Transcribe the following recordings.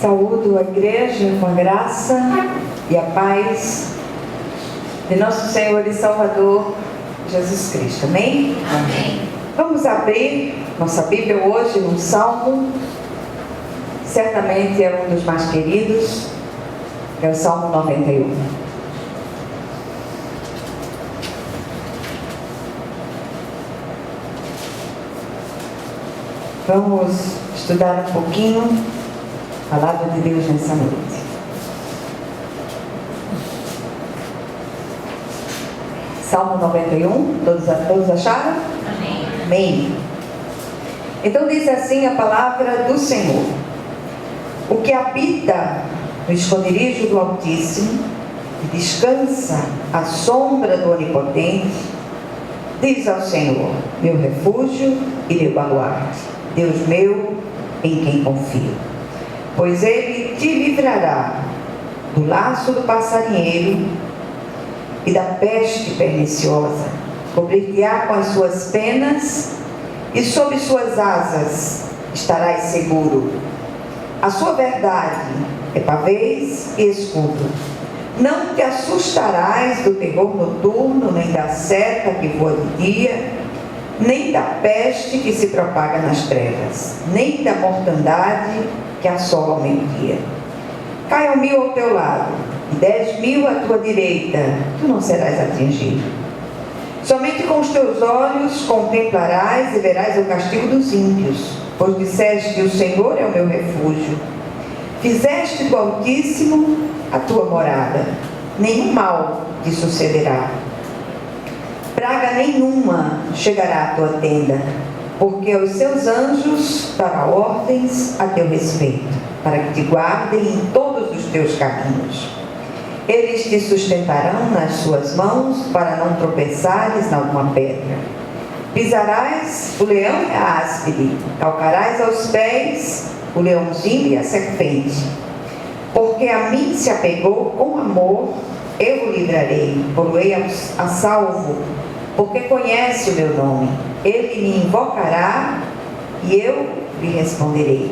Saúdo a igreja com a graça e a paz de nosso Senhor e Salvador Jesus Cristo. Amém? Amém. Vamos abrir nossa Bíblia hoje no Salmo. Certamente é um dos mais queridos, é o Salmo 91. Vamos estudar um pouquinho a palavra de Deus nessa noite. Salmo 91, todos acharam? Amém. Amém. Então diz assim a palavra do Senhor: o que habita no esconderijo do Altíssimo e descansa à sombra do Onipotente, diz ao Senhor, meu refúgio e meu baluarte, Deus meu, em quem confio. Pois Ele te livrará do laço do passarinheiro e da peste perniciosa, cobrir-te-á com as suas penas e sob suas asas estarás seguro. A sua verdade é pavês e escudo. Não te assustarás do terror noturno, nem da seta que voa de dia, nem da peste que se propaga nas trevas, nem da mortandade que assola ao meio-dia. Caiam 1000 ao teu lado e 10.000 à tua direita, tu não serás atingido. Somente com os teus olhos contemplarás e verás o castigo dos ímpios, pois disseste que o Senhor é o meu refúgio. Fizeste do Altíssimo a tua morada, nenhum mal te sucederá. Praga nenhuma chegará à tua tenda, porque aos seus anjos dará ordens a teu respeito, para que te guardem em todos os teus caminhos. Eles te sustentarão nas suas mãos, para não tropeçares em alguma pedra. Pisarás o leão e a áspide, calcarás aos pés o leãozinho e a serpente. Porque a mim se apegou com amor, eu o livrarei, pô-lo-ei a salvo, porque conhece o meu nome. Ele me invocará e eu lhe responderei.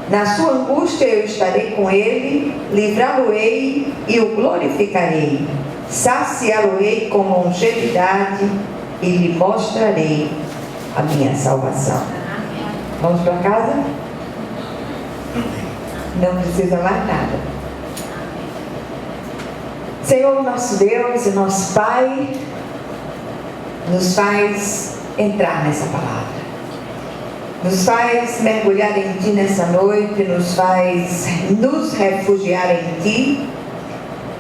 Na sua angústia eu estarei com ele, livrá-lo-ei e o glorificarei. Saciá-lo-ei com longevidade e lhe mostrarei a minha salvação. Vamos para casa? Não precisa mais nada. Senhor, nosso Deus e nosso Pai, nos faz entrar nessa palavra, nos faz mergulhar em Ti nessa noite, nos faz nos refugiar em Ti,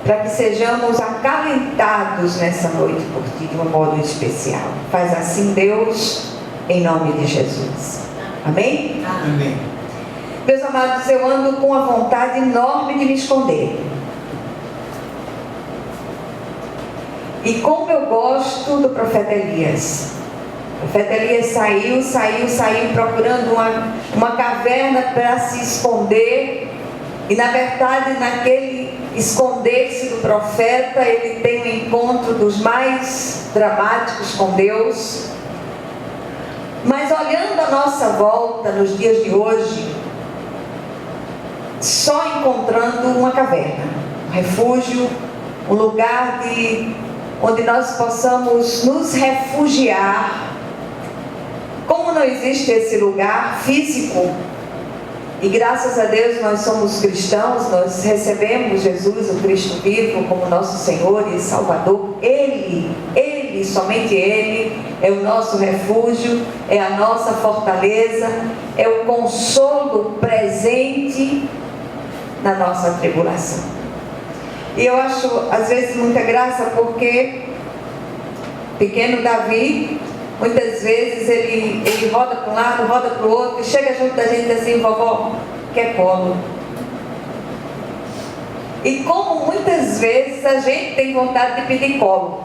para que sejamos acalentados nessa noite por Ti de um modo especial. Faz assim, Deus, em nome de Jesus. Amém? Amém. Meus amados, eu ando com a vontade enorme de me esconder. E como eu gosto do profeta Elias. O profeta Elias saiu procurando uma caverna para se esconder. E na verdade, naquele esconder-se do profeta, ele tem um encontro dos mais dramáticos com Deus. Mas olhando à nossa volta nos dias de hoje, só encontrando uma caverna, um refúgio, um lugar onde nós possamos nos refugiar. Como não existe esse lugar físico, e graças a Deus nós somos cristãos, nós recebemos Jesus, o Cristo vivo, como nosso Senhor e Salvador. Ele, somente Ele, é o nosso refúgio, é a nossa fortaleza, é o consolo presente na nossa tribulação. E eu acho, às vezes, muita graça, porque pequeno Davi, muitas vezes ele roda para um lado, roda para o outro, e chega junto da gente assim, vovó, quer colo. E como muitas vezes a gente tem vontade de pedir colo.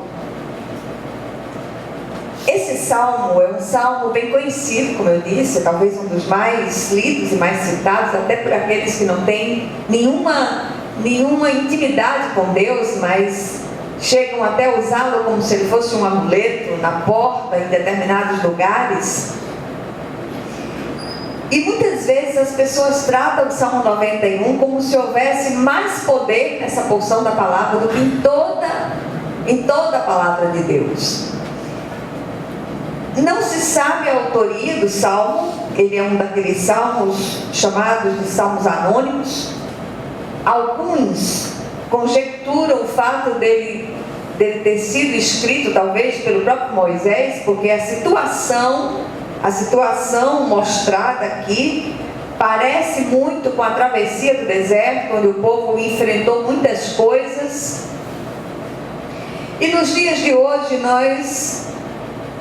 Esse salmo é um salmo bem conhecido, como eu disse, talvez um dos mais lidos e mais citados, até por aqueles que não têm nenhuma intimidade com Deus, mas chegam até a usá-lo como se ele fosse um amuleto na porta em determinados lugares. E muitas vezes as pessoas tratam o Salmo 91 como se houvesse mais poder nessa porção da palavra do que em toda a palavra de Deus. Não se sabe a autoria do Salmo. Ele é um daqueles salmos chamados de salmos anônimos. Alguns conjecturam o fato dele ter sido escrito talvez pelo próprio Moisés, porque a situação mostrada aqui parece muito com a travessia do deserto, onde o povo enfrentou muitas coisas. E nos dias de hoje nós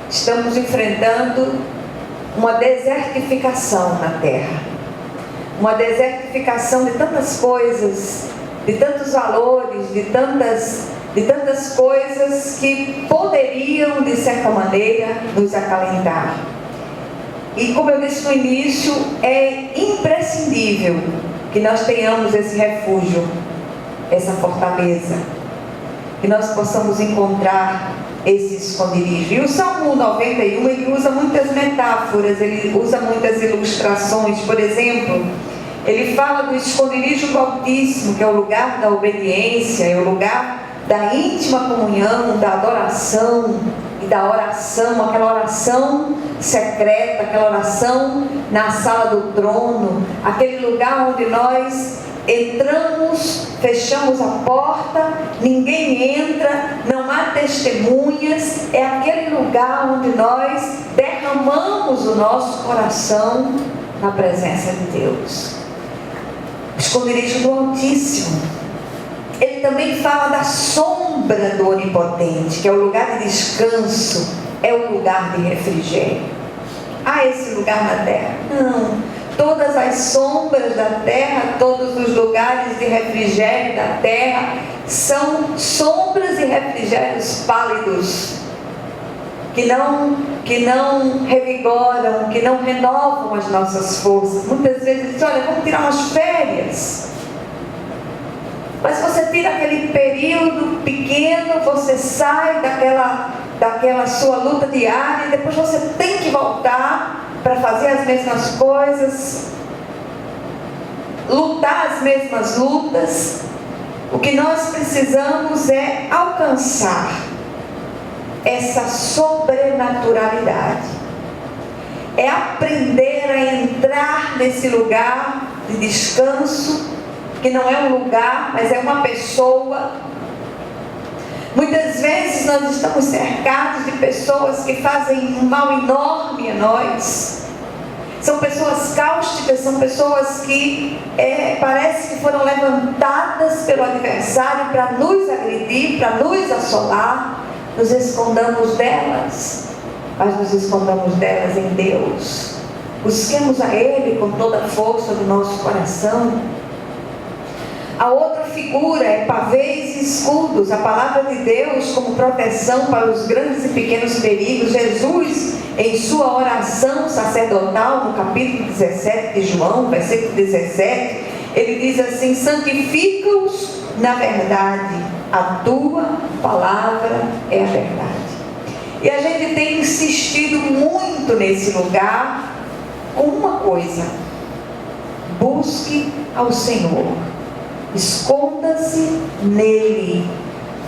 estamos enfrentando uma desertificação na terra, uma desertificação de tantas coisas, de tantos valores, de tantas coisas que poderiam, de certa maneira, nos acalentar. E como eu disse no início, é imprescindível que nós tenhamos esse refúgio, essa fortaleza, que nós possamos encontrar esse esconderijo. E o Salmo 91, ele usa muitas metáforas, ele usa muitas ilustrações. Por exemplo, ele fala do esconderijo do Altíssimo, que é o lugar da obediência, é o lugar da íntima comunhão, da adoração e da oração, aquela oração secreta, aquela oração na sala do trono, aquele lugar onde nós entramos, fechamos a porta, ninguém entra, não há testemunhas, é aquele lugar onde nós derramamos o nosso coração na presença de Deus. O esconderijo do Altíssimo. Ele também fala da sombra do Onipotente, que é o lugar de descanso, é o lugar de refrigério. Há esse lugar na terra? Não. Todas as sombras da terra, todos os lugares de refrigério da terra são sombras e refrigérios pálidos, que não revigoram, que não renovam as nossas forças. Muitas vezes dizem, olha, vamos tirar umas férias. Mas você tira aquele período pequeno, você sai daquela sua luta diária, e depois você tem que voltar para fazer as mesmas coisas, lutar as mesmas lutas. O que nós precisamos é alcançar essa sobrenaturalidade, é aprender a entrar nesse lugar de descanso, que não é um lugar, mas é uma pessoa. Muitas vezes nós estamos cercados de pessoas que fazem um mal enorme a nós. São pessoas cáusticas, são pessoas que parece que foram levantadas pelo adversário para nos agredir, para nos assolar. Nos escondamos delas, mas nos escondamos delas em Deus. Busquemos a Ele com toda a força do nosso coração. A outra figura é pavês e escudos, a palavra de Deus como proteção para os grandes e pequenos perigos. Jesus, em sua oração sacerdotal, no capítulo 17 de João, versículo 17, ele diz assim: santifica-os na verdade, a tua palavra é a verdade. E a gente tem insistido muito nesse lugar com uma coisa: busque ao Senhor. Esconda-se nele,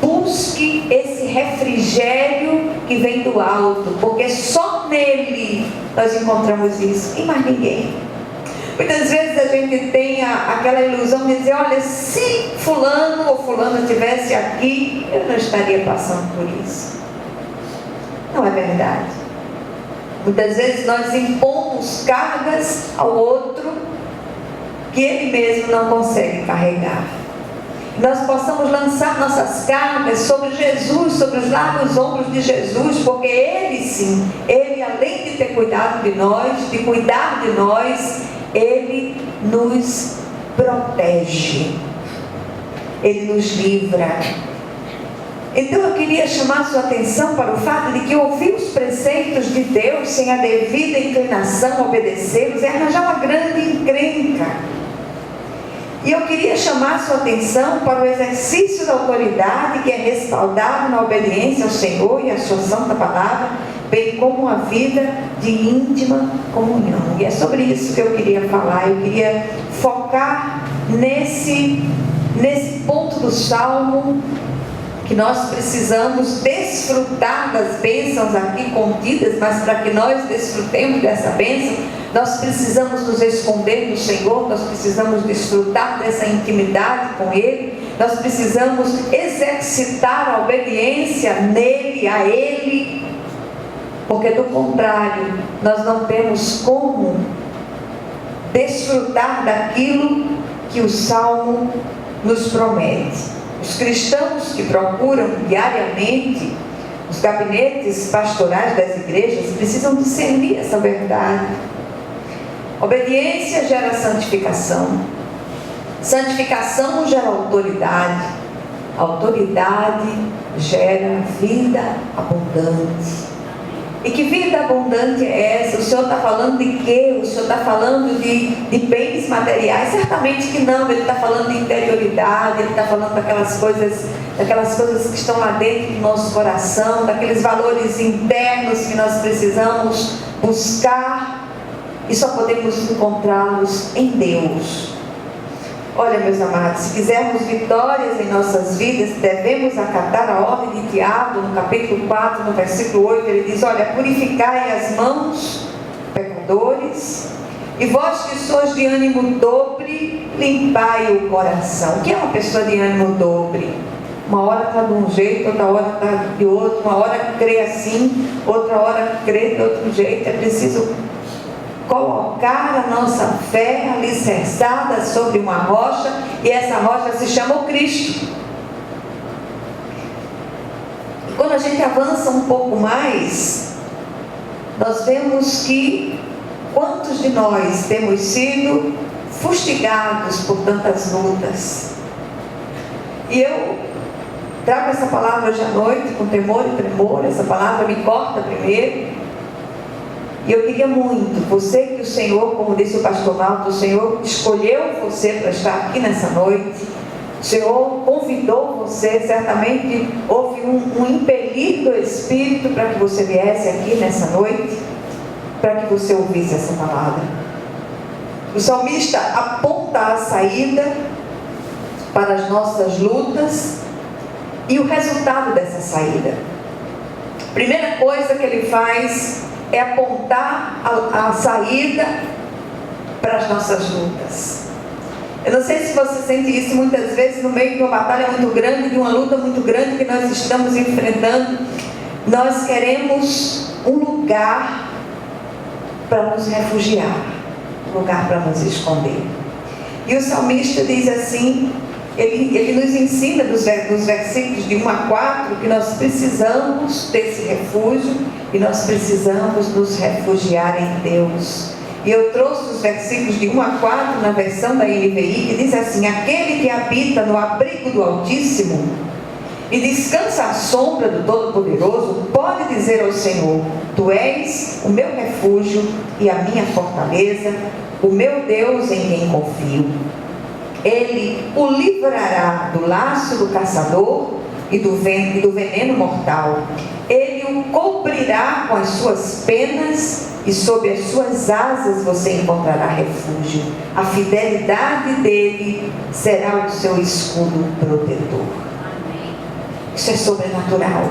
busque esse refrigério que vem do alto, porque só nele nós encontramos isso, e mais ninguém. Muitas vezes a gente tem aquela ilusão de dizer, olha, se fulano ou fulana estivesse aqui, eu não estaria passando por isso. Não é verdade. Muitas vezes nós impomos cargas ao outro que ele mesmo não consegue carregar. Nós possamos lançar nossas cargas sobre Jesus, sobre os largos ombros de Jesus, porque Ele sim, Ele além de ter cuidado de nós, de cuidar de nós, Ele nos protege, Ele nos livra. Então eu queria chamar a sua atenção para o fato de que ouvir os preceitos de Deus sem a devida inclinação a obedecê-los é arranjar uma grande encrenca. E eu queria chamar a sua atenção para o exercício da autoridade que é respaldado na obediência ao Senhor e à sua santa palavra, bem como uma vida de íntima comunhão. E é sobre isso que eu queria falar. Eu queria focar nesse ponto do Salmo, que nós precisamos desfrutar das bênçãos aqui contidas, mas para que nós desfrutemos dessa bênção, nós precisamos nos esconder do Senhor, nós precisamos desfrutar dessa intimidade com Ele, nós precisamos exercitar a obediência nele, a Ele, porque do contrário, nós não temos como desfrutar daquilo que o Salmo nos promete. Os cristãos que procuram diariamente os gabinetes pastorais das igrejas precisam discernir essa verdade. Obediência gera santificação. Santificação gera autoridade. Autoridade gera vida abundante. E que vida abundante é essa? O Senhor está falando de quê? O Senhor está falando de bens materiais? Certamente que não. Ele está falando de interioridade. Ele está falando daquelas coisas que estão lá dentro do nosso coração, daqueles valores internos que nós precisamos buscar e só podemos encontrá-los em Deus. Olha, meus amados, se quisermos vitórias em nossas vidas, devemos acatar a ordem de Tiago, no capítulo 4, no versículo 8, ele diz: olha, purificai as mãos, pecadores, e vós que sois de ânimo dobre, limpai o coração. O que é uma pessoa de ânimo dobre? Uma hora está de um jeito, outra hora está de outro, uma hora crê assim, outra hora crê de outro jeito. É preciso colocar a nossa fé alicerçada sobre uma rocha, e essa rocha se chama o Cristo. E quando a gente avança um pouco mais, nós vemos que quantos de nós temos sido fustigados por tantas lutas. E eu trago essa palavra hoje à noite com temor e tremor. Essa palavra me corta primeiro. E eu queria muito, você que o Senhor, como disse o pastor Malto, o Senhor escolheu você para estar aqui nessa noite, o Senhor convidou você, certamente houve um impelir do Espírito para que você viesse aqui nessa noite, para que você ouvisse essa palavra. O salmista aponta a saída para as nossas lutas e o resultado dessa saída. Primeira coisa que ele faz é apontar a saída para as nossas lutas. Eu não sei se você sente isso muitas vezes no meio de uma batalha muito grande, de uma luta muito grande que nós estamos enfrentando. Nós queremos um lugar para nos refugiar, um lugar para nos esconder. E o salmista diz assim, ele nos ensina dos versículos de 1 a 4 que nós precisamos desse refúgio e nós precisamos nos refugiar em Deus. E eu trouxe os versículos de 1 a 4 na versão da NVI, que diz assim: aquele que habita no abrigo do Altíssimo e descansa à sombra do Todo-Poderoso pode dizer ao Senhor: tu és o meu refúgio e a minha fortaleza, o meu Deus em quem confio. Ele o livrará do laço do caçador e do veneno mortal. Ele o cobrirá com as suas penas e sob as suas asas você encontrará refúgio. A fidelidade dele será o seu escudo protetor. Isso é sobrenatural.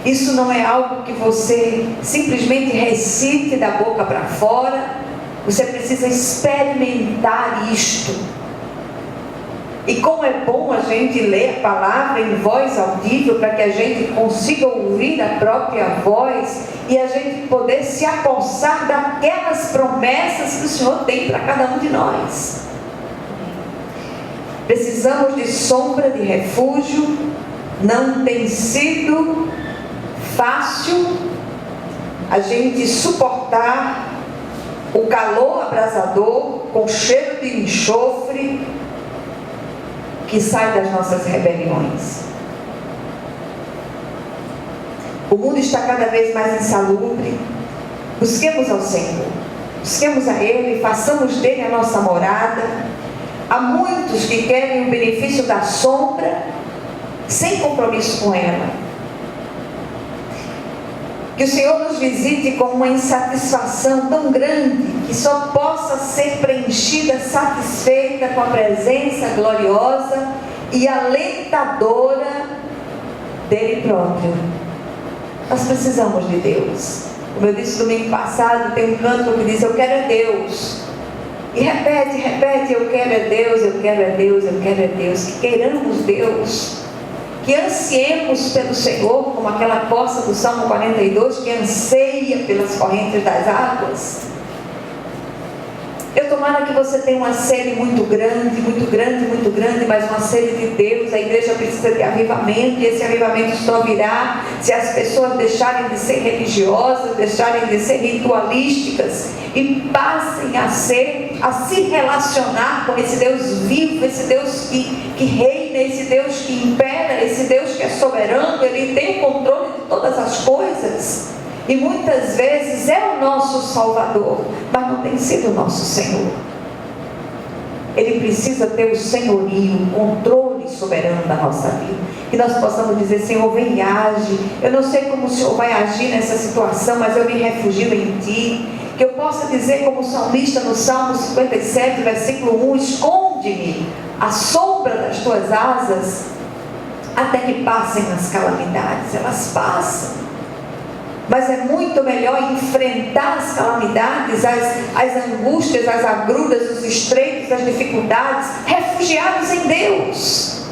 Isso não é algo que você simplesmente recite da boca para fora. Você precisa experimentar isto. E como é bom a gente ler a palavra em voz audível, para que a gente consiga ouvir a própria voz e a gente poder se apossar daquelas promessas que o Senhor tem para cada um de nós. Precisamos de sombra, de refúgio. Não tem sido fácil a gente suportar o calor abrasador com cheiro de enxofre que sai das nossas rebeliões. O mundo está cada vez mais insalubre. Busquemos ao Senhor, busquemos a Ele, façamos dele a nossa morada. Há muitos que querem o benefício da sombra sem compromisso com ela. Que o Senhor nos visite com uma insatisfação tão grande que só possa ser preenchida, satisfeita com a presença gloriosa e alentadora dele próprio. Nós precisamos de Deus. Como eu disse domingo passado, tem um canto que diz: eu quero é Deus. E repete, eu quero é Deus, eu quero é Deus, eu quero é Deus. Que queiramos Deus, que ansiemos pelo Senhor, como aquela corça do Salmo 42, que anseia pelas correntes das águas. Eu tomara que você tenha uma sede muito grande, mas uma sede de Deus. A igreja precisa de avivamento, e esse avivamento só virá se as pessoas deixarem de ser religiosas, deixarem de ser ritualísticas e passem a se relacionar com esse Deus vivo, esse Deus que reina, esse Deus que impera, esse Deus que é soberano. Ele tem o controle de todas as coisas. E muitas vezes é o nosso Salvador, mas não tem sido o nosso Senhor. Ele precisa ter o senhorio, o controle soberano da nossa vida. Que nós possamos dizer: Senhor, vem e age. Eu não sei como o Senhor vai agir nessa situação, mas eu me refugio em Ti. Que eu possa dizer como o salmista no Salmo 57, versículo 1: esconde-me à sombra das Tuas asas, até que passem as calamidades. Elas passam. Mas é muito melhor enfrentar as calamidades, as angústias, as agruras, os estreitos, as dificuldades, refugiados em Deus.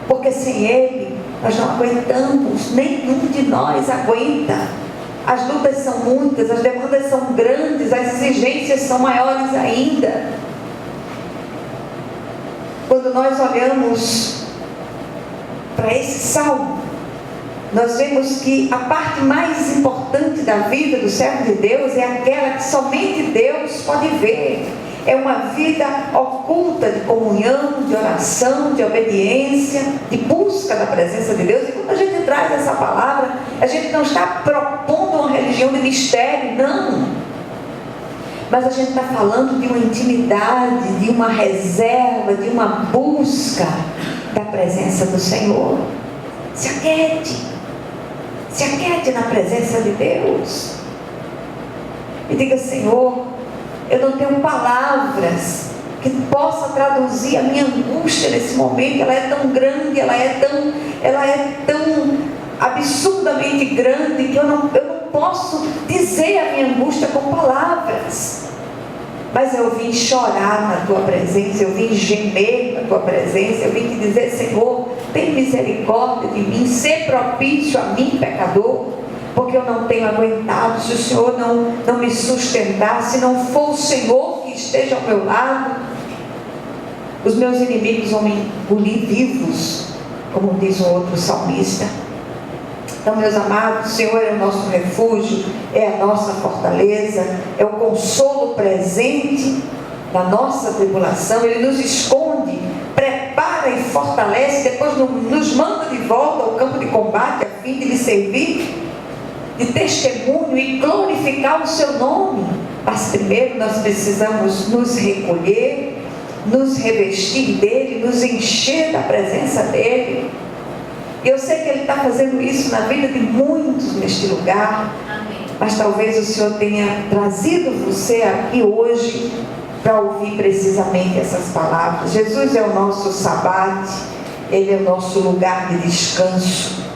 Porque sem Ele, nós não aguentamos, nenhum de nós aguenta. As lutas são muitas, as demandas são grandes, as exigências são maiores ainda. Quando nós olhamos para esse salmo, nós vemos que a parte mais importante da vida do servo de Deus é aquela que somente Deus pode ver. É uma vida oculta de comunhão, de oração, de obediência, de busca da presença de Deus. E quando a gente traz essa palavra, a gente não está propondo uma religião de mistério, não. Mas a gente está falando de uma intimidade, de uma reserva, de uma busca da presença do Senhor. Se aquiete na presença de Deus e diga: Senhor, eu não tenho palavras que possa traduzir a minha angústia nesse momento. Ela é tão grande, ela é tão absurdamente grande que eu não posso dizer a minha angústia com palavras. Mas eu vim chorar na Tua presença, eu vim gemer na Tua presença, eu vim te dizer: Senhor, tem misericórdia de mim, ser propício a mim, pecador, porque eu não tenho aguentado. Se o Senhor não me sustentar, se não for o Senhor que esteja ao meu lado, os meus inimigos vão me engolir vivos, como diz um outro salmista. Então, meus amados, o Senhor é o nosso refúgio, é a nossa fortaleza, é o consolo presente na nossa tribulação. Ele nos esconde, prepara e fortalece, depois nos manda de volta ao campo de combate, a fim de lhe servir de testemunho e glorificar o seu nome. Mas primeiro nós precisamos nos recolher, nos revestir dele, nos encher da presença dele. E eu sei que Ele está fazendo isso na vida de muitos neste lugar. Amém. Mas talvez o Senhor tenha trazido você aqui hoje para ouvir precisamente essas palavras. Jesus é o nosso sabate, Ele é o nosso lugar de descanso.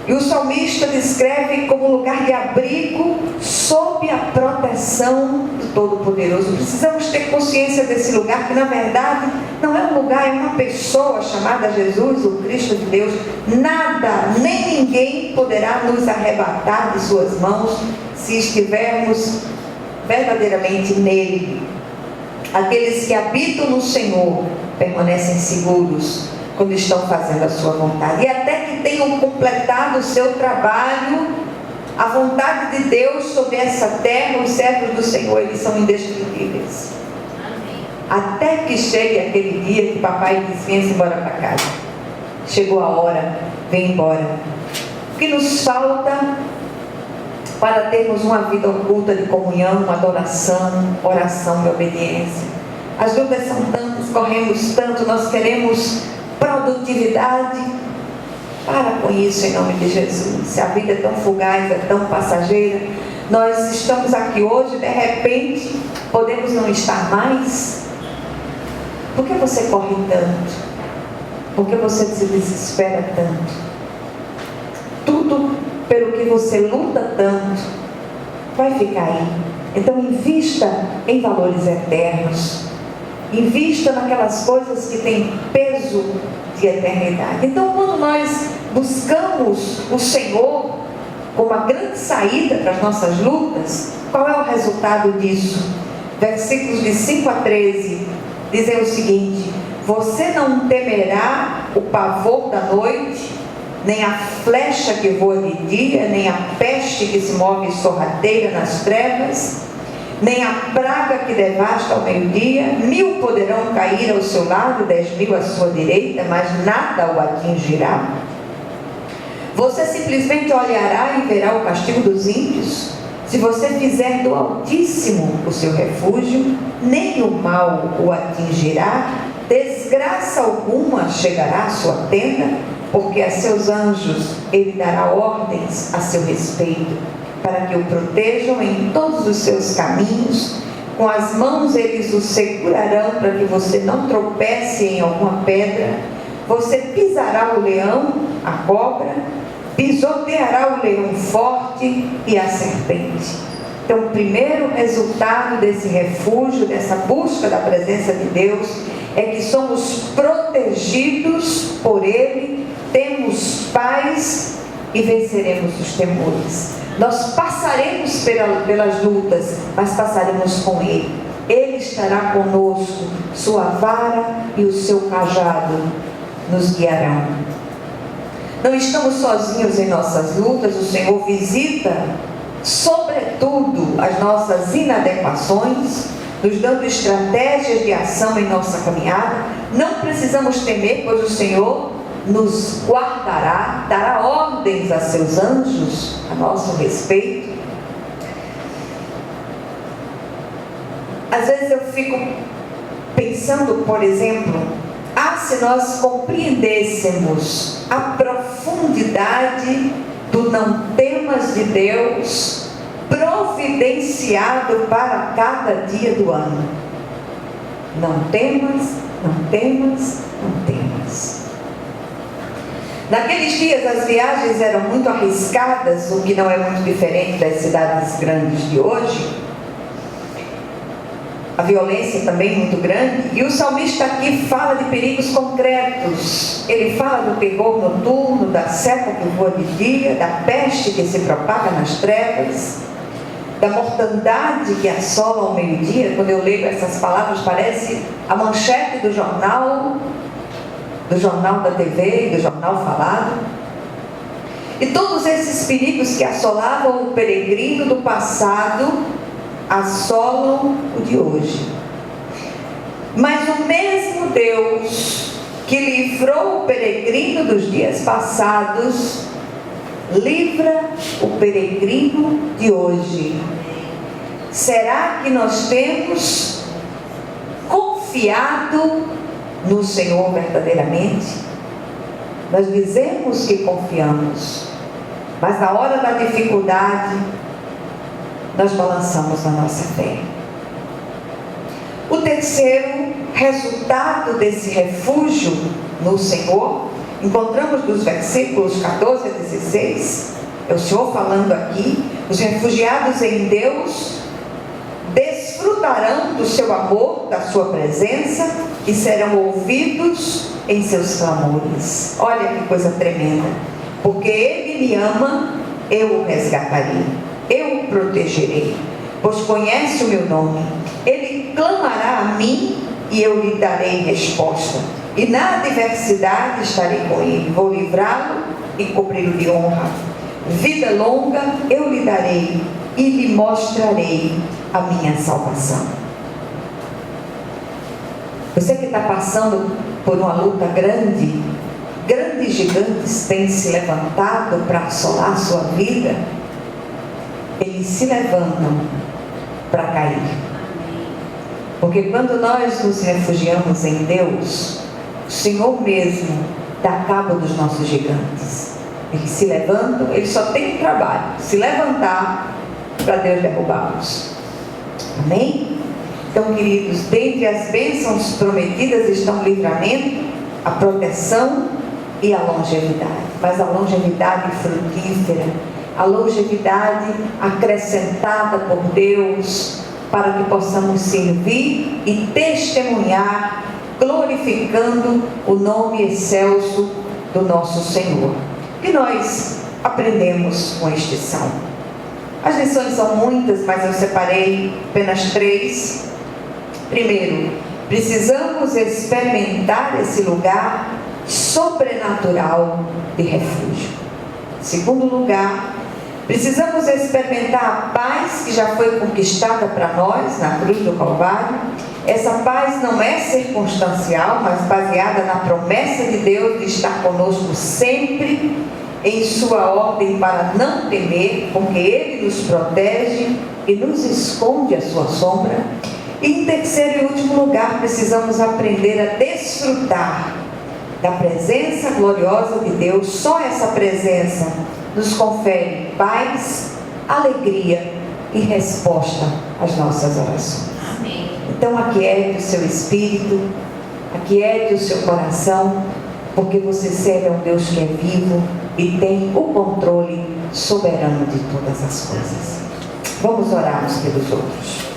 E o salmista descreve como lugar de abrigo sob a proteção do Todo-Poderoso. Precisamos ter consciência desse lugar, que na verdade não é um lugar, é uma pessoa chamada Jesus, o Cristo de Deus. Nada, nem ninguém poderá nos arrebatar de suas mãos se estivermos verdadeiramente nele. Aqueles que habitam no Senhor permanecem seguros quando estão fazendo a sua vontade. E até que tenham completado o seu trabalho, a vontade de Deus sobre essa terra, os servos do Senhor, eles são indestrutíveis. Amém. Até que chegue aquele dia que papai diz: venha-se embora para casa. Chegou a hora, vem embora. O que nos falta para termos uma vida oculta de comunhão, adoração, oração e obediência? As lutas são tantas, corremos tanto, nós queremos produtividade, Para com isso em nome de Jesus. Se a vida é tão fugaz, é tão passageira, nós estamos aqui hoje, de repente, podemos não estar mais. Por que você corre tanto? Por que você se desespera tanto? Tudo pelo que você luta tanto vai ficar aí. Então invista em valores eternos. Invista naquelas coisas que têm peso de eternidade. Então, quando nós buscamos o Senhor como a grande saída para as nossas lutas, qual é o resultado disso? Versículos de 5 a 13 dizem o seguinte: você não temerá o pavor da noite, nem a flecha que voa de dia, nem a peste que se move sorrateira nas trevas, nem a praga que devasta ao meio-dia. 1000 poderão cair ao seu lado, 10.000 à sua direita, mas nada o atingirá. Você simplesmente olhará e verá o castigo dos ímpios. Se você fizer do Altíssimo o seu refúgio, nem o mal o atingirá, desgraça alguma chegará à sua tenda, porque a seus anjos ele dará ordens a seu respeito, para que o protejam em todos os seus caminhos. Com as mãos eles o segurarão, para que você não tropece em alguma pedra. Você pisará o leão, a cobra, pisoteará o leão forte e a serpente. Então, o primeiro resultado desse refúgio, dessa busca da presença de Deus, é que somos protegidos por Ele, temos paz e venceremos os temores. Nós passaremos pelas lutas, mas passaremos com Ele. Ele estará conosco, sua vara e o seu cajado nos guiarão. Não estamos sozinhos em nossas lutas. O Senhor visita, sobretudo, as nossas inadequações, nos dando estratégias de ação em nossa caminhada. Não precisamos temer, pois o Senhor nos guardará, dará ordens a seus anjos a nosso respeito. Às vezes eu fico pensando, por exemplo, se nós compreendêssemos a profundidade do não temas de Deus providenciado para cada dia do ano. Não temas, não temas, não temas. Naqueles dias as viagens eram muito arriscadas, o que não é muito diferente das cidades grandes de hoje. A violência também muito grande. E o salmista aqui fala de perigos concretos. Ele fala do terror noturno, da seta que voa de dia, da peste que se propaga nas trevas, da mortandade que assola ao meio-dia. Quando eu leio essas palavras, parece a manchete do jornal da TV, do jornal falado. E todos esses perigos que assolavam o peregrino do passado assolam o de hoje. Mas o mesmo Deus que livrou o peregrino dos dias passados livra o peregrino de hoje. Será que nós temos confiado no Senhor verdadeiramente? Nós dizemos que confiamos, mas na hora da dificuldade nós balançamos a nossa fé. O terceiro resultado desse refúgio no Senhor, encontramos nos versículos 14 a 16, é o Senhor falando aqui: os refugiados em Deus desfrutarão do seu amor, da sua presença, e serão ouvidos em seus clamores. Olha que coisa tremenda. Porque Ele me ama, eu o resgatarei, eu o protegerei, pois conhece o meu nome. Ele clamará a mim e eu lhe darei resposta, e na adversidade estarei com ele. Vou livrá-lo e cobri-lo de honra. Vida longa eu lhe darei e lhe mostrarei a minha salvação. Você que está passando por uma luta grande, grandes gigantes têm se levantado para assolar a sua vida. Eles se levantam para cair. Porque quando nós nos refugiamos em Deus, o Senhor mesmo dar cabo dos nossos gigantes. Eles se levantam, eles só têm um trabalho, se levantar para Deus derrubá-los. Amém? Então, queridos, dentre as bênçãos prometidas estão o livramento, a proteção e a longevidade. Mas a longevidade frutífera, a longevidade acrescentada por Deus, para que possamos servir e testemunhar, glorificando o nome excelso do nosso Senhor. Que nós aprendemos com este salmo. As lições são muitas, mas eu separei apenas 3. Primeiro, precisamos experimentar esse lugar sobrenatural de refúgio. Segundo lugar, precisamos experimentar a paz que já foi conquistada para nós na cruz do Calvário. Essa paz não é circunstancial, mas baseada na promessa de Deus de estar conosco sempre, em sua ordem para não temer, porque Ele nos protege e nos esconde à sua sombra. E em terceiro e último lugar, precisamos aprender a desfrutar da presença gloriosa de Deus. Só essa presença nos confere paz, alegria e resposta às nossas orações. Amém. Então aquiete o seu espírito, aquiete o seu coração, porque você serve a um Deus que é vivo e tem o controle soberano de todas as coisas. Vamos orar uns pelos outros.